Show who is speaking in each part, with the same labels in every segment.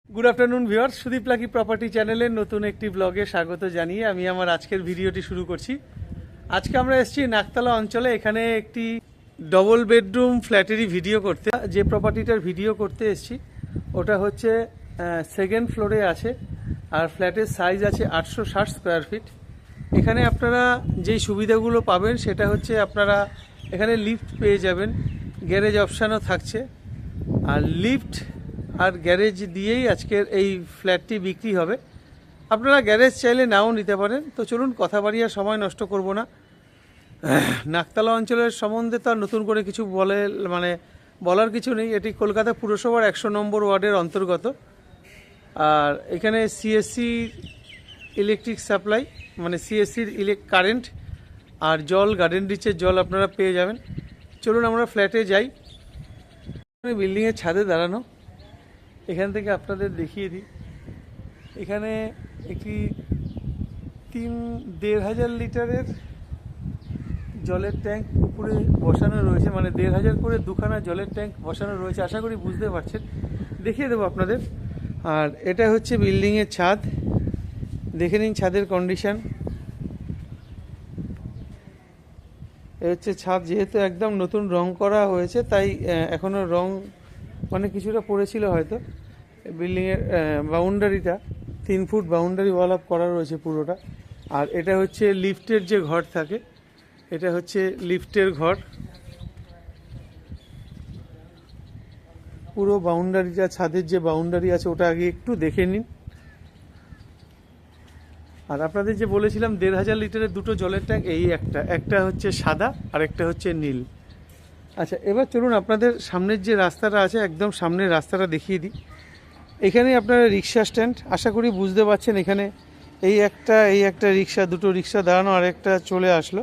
Speaker 1: Good afternoon viewers, Sudip lucky property চ্যানেলের নতুন একটি ব্লগে স্বাগত জানিয়ে আমি আমার আজকের ভিডিওটি শুরু করছি। আজকে আমরা এসেছি নাকতলা অঞ্চলে, এখানে একটি ডবল বেডরুম ফ্ল্যাটেরই ভিডিও করতে। যে প্রপার্টিটার ভিডিও করতে এসেছি ওটা হচ্ছে সেকেন্ড ফ্লোরে আছে, আর ফ্ল্যাটের সাইজ আছে 860 স্কোয়ার ফিট। এখানে আপনারা যেই সুবিধাগুলো পাবেন সেটা হচ্ছে আপনারা এখানে লিফট পেয়ে যাবেন, গ্যারেজ অপশানও থাকছে, আর লিফট আর গ্যারেজ দিয়েই আজকের এই ফ্ল্যাটটি বিক্রি হবে। আপনারা গ্যারেজ চাইলে নাও নিতে পারেন। তো চলুন, কথা বাড়িয়ে সময় নষ্ট করব না। নাকতলা অঞ্চলের সম্বন্ধে তো আর নতুন করে কিছু বলার কিছু নেই। এটি কলকাতা পুরসভার 100 নম্বর ওয়ার্ডের অন্তর্গত। আর এখানে সিএসসি ইলেকট্রিক সাপ্লাই, সিএসসির কারেন্ট আর জল, গার্ডেন রিচের জল আপনারা পেয়ে যাবেন। চলুন আমরা ফ্ল্যাটে যাই। বিল্ডিংয়ের ছাদে দাঁড়ানো, এখান থেকে আপনাদের দেখিয়ে দিই। এখানে একটি 1,500 লিটারের জলের ট্যাঙ্ক উপরে বসানো রয়েছে, 1,500 করে দুখানা জলের ট্যাঙ্ক বসানো রয়েছে। আশা করি বুঝতে পারছেন, দেখিয়ে দেবো আপনাদের। আর এটা হচ্ছে বিল্ডিংয়ের ছাদ, দেখে নিন ছাদের কন্ডিশন। এ হচ্ছে ছাদ, যেহেতু একদম নতুন রং করা হয়েছে তাই এখনও রং কিছুটা পড়েছিল হয়তো। বিল্ডিংয়ের বাউন্ডারিটা 3 ফুট বাউন্ডারি ওয়াল আপ করা রয়েছে পুরোটা। আর এটা হচ্ছে লিফটের যে ঘর থাকে, এটা হচ্ছে লিফটের ঘর। পুরো বাউন্ডারিটা, ছাদের যে বাউন্ডারি আছে ওটা আগে একটু দেখে নিন। আর আপনাদের যে বলেছিলাম 1,500 লিটারের দুটো জলের ট্যাঙ্ক, এই একটা হচ্ছে সাদা আর একটা হচ্ছে নীল। আচ্ছা, এবার চলুন আপনাদের সামনের যে রাস্তাটা আছে, একদম সামনের রাস্তাটা দেখিয়ে দিই। এখানে আপনারা রিক্সা স্ট্যান্ড, আশা করি বুঝতে পারছেন। এখানে এই একটা রিক্সা, দুটো রিক্সা দাঁড়ানো, আর একটা চলে আসলো,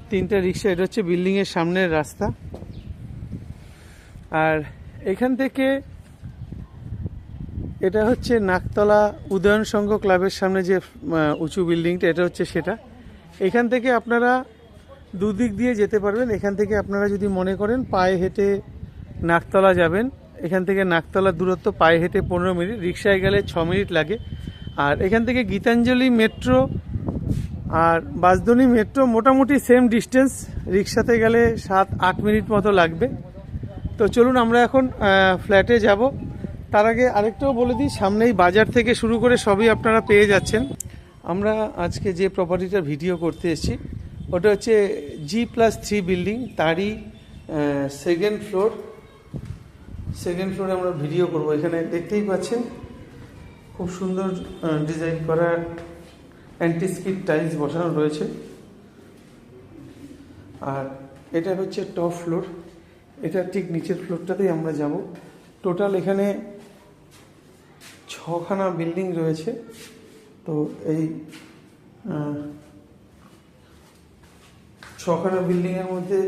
Speaker 1: 3টে রিক্সা। এটা হচ্ছে বিল্ডিংয়ের সামনের রাস্তা। আর এখান থেকে এটা হচ্ছে নাকতলা উদয়ন সংঘ ক্লাবের সামনে যে উঁচু বিল্ডিংটা, এটা হচ্ছে সেটা। এখান থেকে আপনারা দুদিক দিয়ে যেতে পারবেন। এখান থেকে আপনারা যদি মনে করেন পায়ে হেঁটে নাকতলা যাবেন, এখান থেকে নাকতলার দূরত্ব পায়ে হেঁটে 15 মিনিট, রিক্সায় গেলে 6 মিনিট লাগে। আর এখান থেকে গীতাঞ্জলি মেট্রো আর বাসদনি মেট্রো মোটামুটি সেম ডিস্টেন্স, রিক্সাতে গেলে 7-8 মিনিট মতো লাগবে। তো চলুন আমরা এখন ফ্ল্যাটে যাব। তার আগে আরেকটাও বলে দিই, সামনেই বাজার থেকে শুরু করে সবই আপনারা পেয়ে যাচ্ছেন। আমরা আজকে যে প্রপার্টিটার ভিডিও করতে এসেছি ওটা হচ্ছে G+3 বিল্ডিং, তারই সেকেন্ড ফ্লোরে আমরা ভিডিও করব। এখানে দেখতেই পাচ্ছেন খুব সুন্দর ডিজাইন করা অ্যান্টিস্কিড টাইলস বসানো রয়েছে। আর এটা হচ্ছে টপ ফ্লোর, এটা ঠিক নিচের ফ্লোরটাতেই আমরা যাব। টোটাল এখানে 6খানা বিল্ডিং রয়েছে। তো এই 6খানা বিল্ডিংয়ের মধ্যে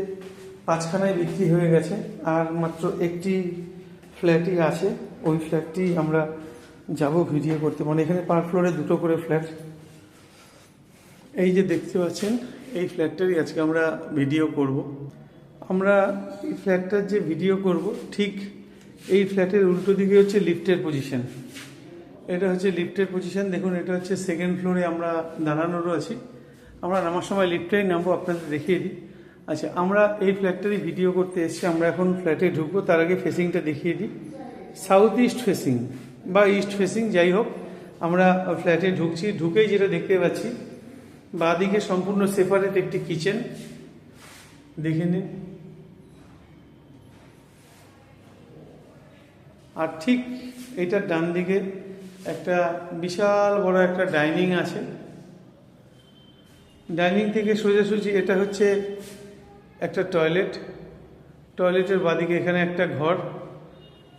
Speaker 1: 5খানায় বিক্রি হয়ে গেছে, আর মাত্র একটি ফ্ল্যাটই আছে। ওই ফ্ল্যাটটি আমরা যাব ভিডিও করতে। এখানে পার ফ্লোরে 2টো করে ফ্ল্যাট। এই যে দেখতে পাচ্ছেন, এই ফ্ল্যাটটারই আজকে আমরা ভিডিও করব। আমরা এই ফ্ল্যাটটার যে ভিডিও করব, ঠিক এই ফ্ল্যাটের উল্টো দিকে হচ্ছে লিফটের পজিশন। এটা হচ্ছে লিফটের পজিশন। দেখুন, এটা হচ্ছে সেকেন্ড ফ্লোরে আমরা দাঁড়ানো রয়েছি। আমরা নামার সময় লিফটেই নামবো, আপনাদের দেখিয়ে দিই। আচ্ছা, আমরা এই ফ্ল্যাটটারই ভিডিও করতে এসেছি। আমরা এখন ফ্ল্যাটে ঢুকবো, তার আগে ফেসিংটা দেখিয়ে দিই। সাউথ ইস্ট ফেসিং বা ইস্ট ফেসিং, যাই হোক, আমরা ফ্ল্যাটে ঢুকছি। ঢুকেই যেটা দেখতে পাচ্ছি, বাঁদিকে সম্পূর্ণ সেপারেট একটি কিচেন, দেখে নিন। আর ঠিক এইটার ডান দিকে একটা বিশাল বড় একটা ডাইনিং আছে। ডাইনিং থেকে সোজাসুজি এটা হচ্ছে একটা টয়লেটের বাদিকে এখানে একটা ঘর।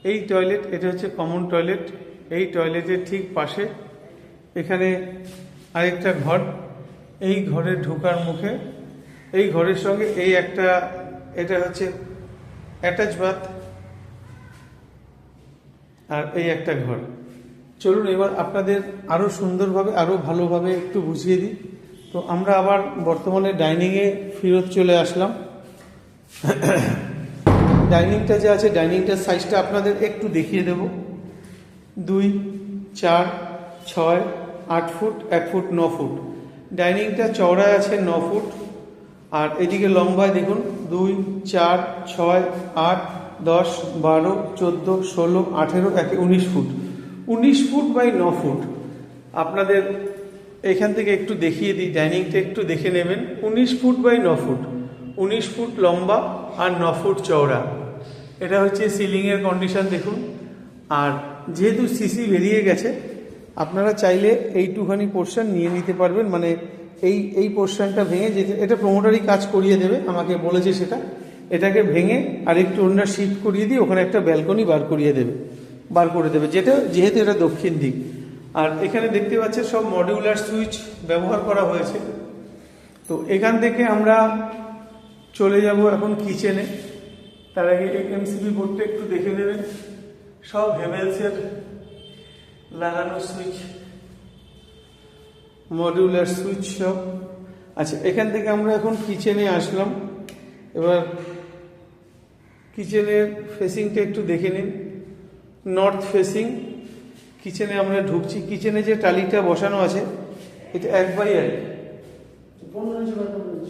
Speaker 1: এই টয়লেট, এটা হচ্ছে কমন টয়লেট। এই টয়লেটের ঠিক পাশে এখানে আরেকটা ঘর। এই ঘরের ঢোকার মুখে, এই ঘরের সঙ্গে এটা হচ্ছে অ্যাটাচ বাথ, আর এই একটা ঘর। চলুন এবার আপনাদের আরও সুন্দরভাবে, আরও ভালোভাবে একটু বুঝিয়ে দিই। তো আমরা আবার বর্তমানে ডাইনিংয়ে ফেরত চলে আসলাম। ডাইনিংটা যে আছে, ডাইনিংটার সাইজটা আপনাদের একটু দেখিয়ে দেব। 2 4 6 8 ফুট 1 ফুট 9 ফুট। ডাইনিংটা চওড়ায় আছে 9 ফুট, আর এদিকে লম্বায় দেখুন 2 4 6 8 10 12 14 16 18 একে 19 ফুট। 19 foot by 9 foot. আপনাদের এখান থেকে একটু দেখিয়ে দিই, ডাইনিংটা একটু দেখে নেবেন। 19 ফুট বাই 9 ফুট, 19 ফুট লম্বা আর 9 ফুট চওড়া। এটা হচ্ছে সিলিংয়ের কন্ডিশন দেখুন। আর যেহেতু সিসি বেরিয়ে গেছে, আপনারা চাইলে এইটুখানি পোর্শন নিয়ে নিতে পারবেন, মানে এই পোর্শনটা ভেঙে, যেটা এটা প্রমোটারই কাজ করিয়ে দেবে, আমাকে বলেছে সেটা। এটাকে ভেঙে আর একটু অন্য শিফট করিয়ে দিয়ে ওখানে একটা ব্যালকনি বার করে দেবে, যেহেতু এটা দক্ষিণ দিক। আর এখানে দেখতে পাচ্ছেন সব মডিউলার সুইচ ব্যবহার করা হয়েছে। তো এখান থেকে আমরা চলে যাব এখন কিচেনে। তার আগে এমসিবি বোর্ডটা একটু দেখে নেবেন। সব হেভেলসের লাগানো সুইচ, মডিউলার সুইচ সব। আচ্ছা, এখান থেকে আমরা এখন কিচেনে আসলাম। এবার কিচেনের ফেসিংটা একটু দেখে নিন, নর্থ ফেসিং। কিচেনে আমরা ঢুকছি। কিচেনে যে টালিটা বসানো আছে এটা 1/1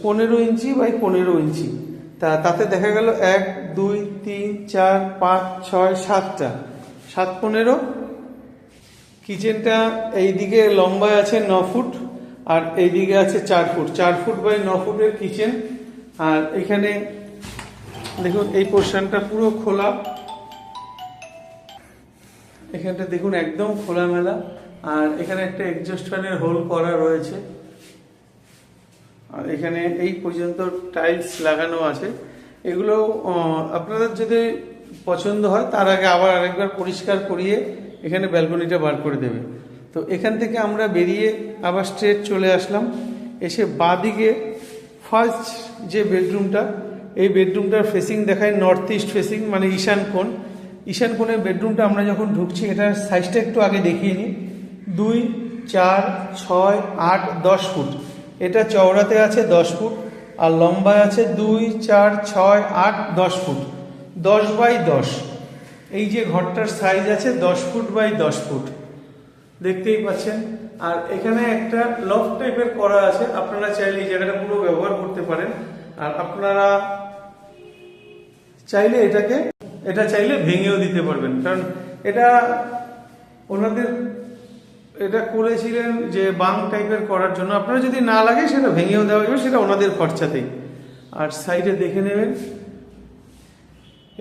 Speaker 1: 15 ইঞ্চি বাই 15 ইঞ্চি। তাতে দেখা গেল 1 2 3 4 5 6 7টা 7 15। কিচেনটা এইদিকে লম্বায় আছে 9 ফুট আর এইদিকে আছে 4 ফুট। 4 ফুট বাই 9 ফুটের কিচেন। আর এখানে দেখুন এই পোর্শনটা পুরো খোলা। এখানটা দেখুন একদম খোলামেলা। আর এখানে একটা এক্সজস্ট ফ্যানের হোল করা রয়েছে। আর এখানে এই পর্যন্ত টাইলস লাগানো আছে। এগুলো আপনাদের যদি পছন্দ হয় তার আগে আবার আরেকবার পরিষ্কার করিয়ে এখানে ব্যালকনিটা বার করে দেবে। তো এখান থেকে আমরা বেরিয়ে আবার স্ট্রেট চলে আসলাম। এসে বাঁদিকে ফার্স্ট যে বেডরুমটা, এই বেডরুমটার ফেসিং দেখায় নর্থ ইস্ট ফেসিং, মানে ঈশান কোণ। ঈশান কোণের বেডরুমটা আমরা যখন ঢুকছি, এটার সাইজটা একটু আগে দেখিয়ে নিই। 2 4 6 8 10 ফুট। এটা চওড়াতে আছে 10 ফুট আর লম্বায় আছে 2 4 6 8 10 ফুট, 10 বাই 10। এই যে ঘরটার সাইজ আছে 10 ফুট বাই 10 ফুট, দেখতেই পাচ্ছেন। আর এখানে একটা লফট টাইপের করা আছে, আপনারা চাইলে এই জায়গাটা পুরো ব্যবহার করতে পারেন। আর আপনারা চাইলে এটা চাইলে ভেঙেও দিতে পারবেন, কারণ এটা ওনাদের এটা করেছিলেন যে বাং টাইপের করার জন্য। আপনারা যদি না লাগে সেটা ভেঙেও দেওয়া যাবে, সেটা ওনাদের খরচাতেই। আর সাইডে দেখে নেবেন,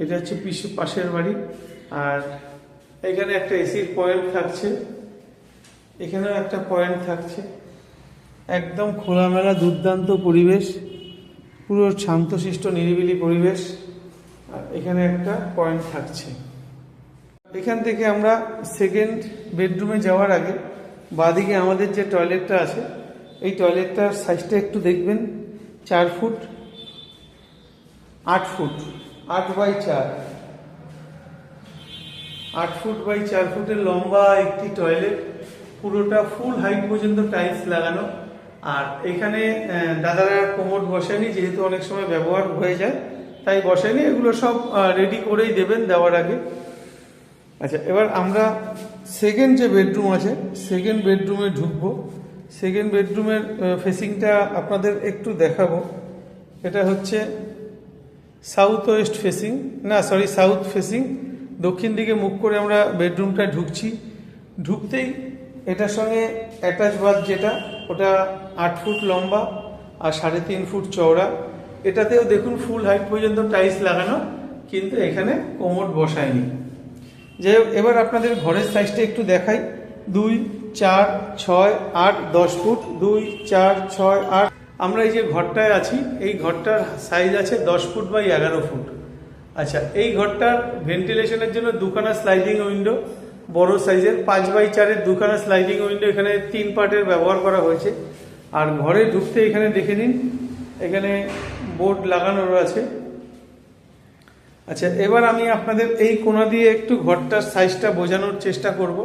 Speaker 1: এটা হচ্ছে পাশের বাড়ি। আর এখানে একটা এসির পয়েন্ট থাকছে, এখানেও একটা পয়েন্ট থাকছে। একদম খোলামেলা দুর্দান্ত পরিবেশ, পুরো শান্তশিষ্ট নিরিবিলি পরিবেশ। আর এখানে একটা পয়েন্ট থাকছে। এখান থেকে আমরা সেকেন্ড বেডরুমে যাওয়ার আগে বাঁদিকে আমাদের যে টয়লেটটা আছে, এই টয়লেটটার সাইজটা একটু দেখবেন। 4 foot 8 foot 8 by 4, 8 foot by 4 ফুটের লম্বা একটি টয়লেট, পুরোটা ফুল হাইট পর্যন্ত টাইলস লাগানো। আর এখানে দাদারা কোমোড বসেনি, যেহেতু অনেক সময় ব্যবহার হয়ে যায় তাই বসেনি। এগুলো সব রেডি করেই দেবেন দেওয়ার আগে। আচ্ছা, এবার আমরা সেকেন্ড যে বেডরুম আছে, সেকেন্ড বেডরুমে ঢুকবো। সেকেন্ড বেডরুমের ফেসিংটা আপনাদের একটু দেখাবো। এটা হচ্ছে সাউথ ওয়েস্ট ফেসিং, না সরি সাউথ ফেসিং। দক্ষিণ দিকে মুখ করে আমরা বেডরুমটা ঢুকছি। ঢুকতেই এটার সঙ্গে অ্যাটাচ বাথ যেটা, ওটা 8 ফুট লম্বা আর 3.5 ফুট চওড়া। এটাতেও দেখুন ফুল হাইট পর্যন্ত টাইলস লাগানো, কিন্তু এখানে কোমোড বসায়নি। যাই হোক, এবার আপনাদের ঘরের সাইজটা একটু দেখাই। 2 4 6 8 10 ফুট, 2 4 6 8। আমরা এই যে ঘরটায় আছি, এই ঘরটার সাইজ আছে 10 ফুট বাই 11 ফুট। আচ্ছা, এই ঘরটার ভেন্টিলেশনের জন্য দুখানা স্লাইডিং উইন্ডো, বড় সাইজের 5 বাই 4-এর দুখানা স্লাইডিং উইন্ডো এখানে 3 পার্টের ব্যবহার করা হয়েছে। আর ঘরে ঢুকতে এখানে দেখে নিন, এখানে বোর্ড লাগানো রয়েছে। আচ্ছা, এবার আমি আপনাদের এই কোণা দিয়ে একটু ঘরটার সাইজটা বোঝানোর চেষ্টা করব।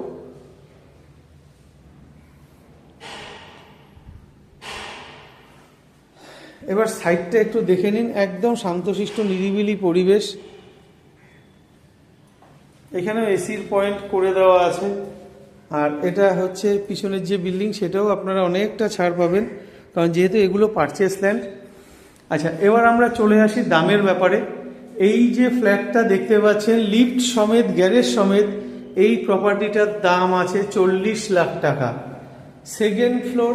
Speaker 1: এবার সাইডটা একটু দেখে নিন, একদম শান্তশিষ্ট নিরিবিলি পরিবেশ। এখানেও এসির পয়েন্ট করে দেওয়া আছে। আর এটা হচ্ছে পিছনের যে বিল্ডিং, সেটাও আপনারা অনেকটা ছাড় পাবেন, কারণ যেহেতু এগুলো পারচেস ল্যান্ড। আচ্ছা, এবার আমরা চলে আসি দামের ব্যাপারে। এই যে ফ্ল্যাটটা দেখতে পাচ্ছেন, লিফট সমেত, গ্যারেজ সমেত, এই প্রপার্টিটার দাম আছে 40 লাখ টাকা। সেকেন্ড ফ্লোর,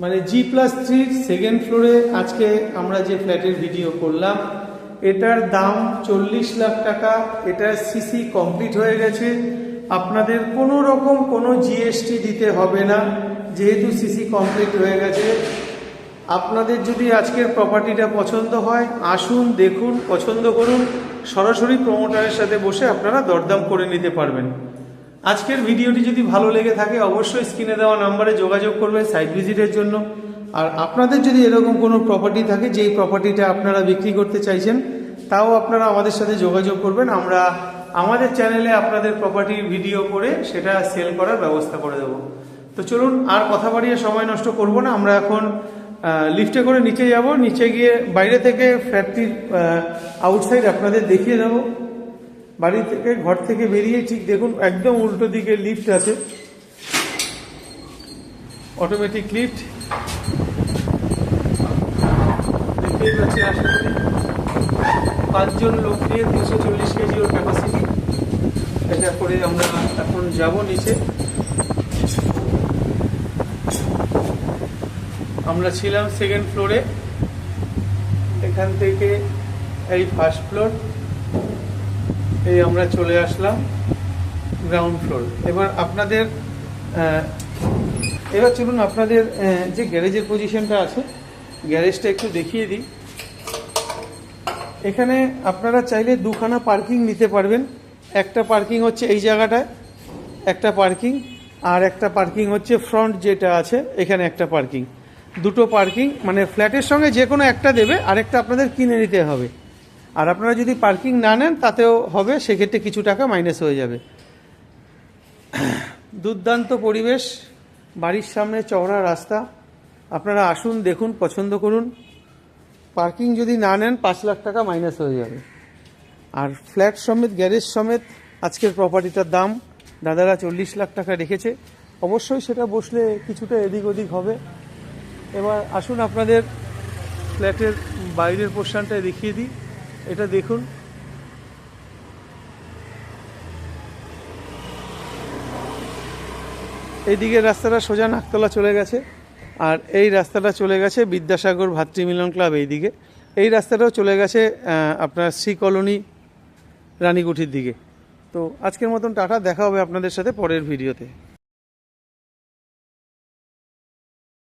Speaker 1: মানে G+3 সেকেন্ড ফ্লোরে আজকে আমরা যে ফ্ল্যাটের ভিডিও করলাম, এটার দাম 40 লাখ টাকা। এটা সিসি কমপ্লিট হয়ে গেছে, আপনাদের কোনো রকম কোনো জিএসটি দিতে হবে না, যেহেতু সিসি কমপ্লিট হয়ে গেছে। আপনাদের যদি আজকের প্রপার্টিটা পছন্দ হয়, আসুন, দেখুন, পছন্দ করুন, সরাসরি প্রমোটারের সাথে বসে আপনারা দরদাম করে নিতে পারবেন। আজকের ভিডিওটি যদি ভালো লেগে থাকে, অবশ্যই স্ক্রিনে দেওয়া নাম্বারে যোগাযোগ করবেন সাইট ভিজিটের জন্য। আর আপনাদের যদি এরকম কোনো প্রপার্টি থাকে, যেই প্রপার্টিটা আপনারা বিক্রি করতে চাইছেন, তাও আপনারা আমাদের সাথে যোগাযোগ করবেন। আমরা আমাদের চ্যানেলে আপনাদের প্রপার্টির ভিডিও করে সেটা সেল করার ব্যবস্থা করে দেব। তো চলুন, আর কথা বাড়িয়ে সময় নষ্ট করব না, আমরা এখন লিফটে করে নিচে যাব। নিচে গিয়ে বাইরে থেকে ফ্ল্যাটটির আউটসাইড আপনাদের দেখিয়ে দেবো। বাড়ি থেকে, ঘর থেকে বেরিয়ে ঠিক দেখুন, একদম উল্টো দিকে লিফট আছে, অটোমেটিক লিফট। দেখতেই পাচ্ছেন, আশা করি 5 জন লোক নিয়ে 340 কেজি ওর ক্যাপাসিটি। এটা করে আমরা এখন যাব নিচে। আমরা ছিলাম সেকেন্ড ফ্লোরে, এখান থেকে এই ফার্স্ট ফ্লোর, এই আমরা চলে আসলাম গ্রাউন্ড ফ্লোর। এবার আপনাদের এবার চলুন আপনাদের যে গ্যারেজের পজিশনটা আছে, গ্যারেজটা একটু দেখিয়ে দিই। এখানে আপনারা চাইলে দুখানা পার্কিং নিতে পারবেন। একটা পার্কিং হচ্ছে এই জায়গাটায় একটা পার্কিং, আর একটা পার্কিং হচ্ছে ফ্রন্ট যেটা আছে এখানে একটা পার্কিং। দুটো পার্কিং, মানে ফ্ল্যাটের সঙ্গে যে কোনো একটা দেবে, আরেকটা আপনাদের কিনে নিতে হবে। আর আপনারা যদি পার্কিং না নেন তাতেও হবে, সেক্ষেত্রে কিছু টাকা মাইনাস হয়ে যাবে। দুর্দান্ত পরিবেশ, বাড়ির সামনে চওড়া রাস্তা। আপনারা আসুন, দেখুন, পছন্দ করুন। পার্কিং যদি না নেন 5 লাখ টাকা মাইনাস হয়ে যাবে। আর ফ্ল্যাট সমেত, গ্যারেজ সমেত আজকের প্রপার্টিটার দাম দাদারা 40 লাখ টাকা রেখেছে। অবশ্যই সেটা বসলে কিছুটা এদিক ওদিক হবে। এবার আসুন আপনাদের ফ্ল্যাটের বাইরের পোর্শনটায় দেখিয়ে দিই। এটা দেখুন, এইদিকে রাস্তাটা সোজা নাকতলা চলে গেছে, আর এই রাস্তাটা চলে গেছে বিদ্যাসাগর ভাতৃমিলন ক্লাব। এইদিকে এই রাস্তাটাও চলে গেছে আপনার শ্রী কলোনি রানীকুঠির দিকে। তো আজকের মতন টাটা, দেখা হবে আপনাদের সাথে পরের ভিডিওতে।